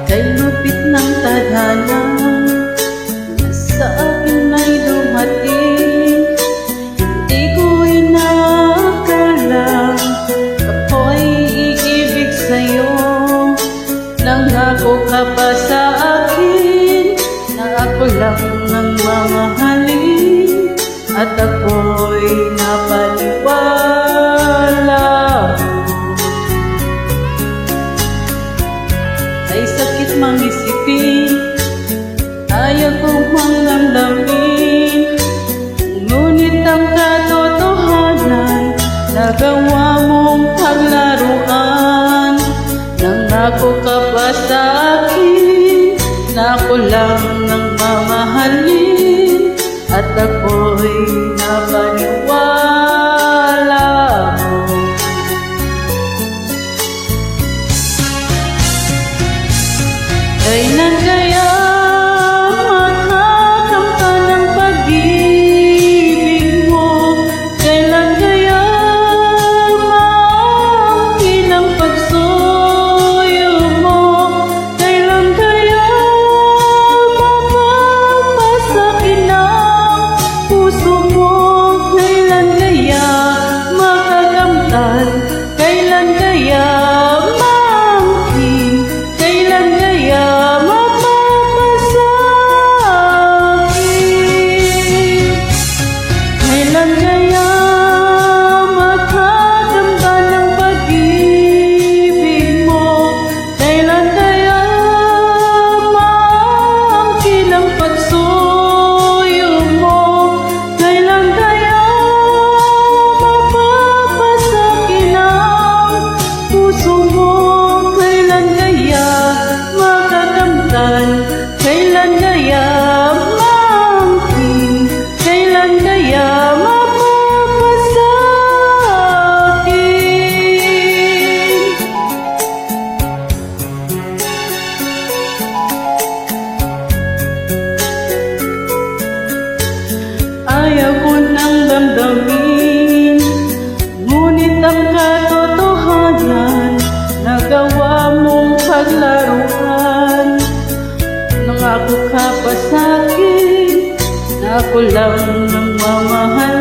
Kay lupit ng tadhana sa akin may dumating. Hindi ko inakala ako'y iibig sa'yo. Nangako ka pa sa akin na ako lang ang mamahalin, at ako'y napaniwala. Ay sakit mang isipin, ayaw kong damdamin, ngunit ang katotohanan, nagawa mong paglaruan. Nangako ka pa sa akin na ako lang ang mamahalin, at ako'y napaniwala mo. Kailan kaya makakamtan ang pag-ibig mo? Kailan kaya maangkin ang pagsuyo mo? Kailan kaya mapapasakin ang puso mo? Kailan kaya makakamtan? Kailan kaya maangkin? Kailan kaya kailan kaya makakamtan ang pag-ibig mo? Kailan kaya maangkin ang pagsuyo mo? Kailan kaya mapapasakin ang puso mo? Kailan kaya makakamtan? Kailan kaya maangkin? Kailan kaya ayaw ko nang damdamin, ngunit ang katotohanan, nagawa mong paglaruan. Nangako ka pa sa'kin na ako lang ang mamahal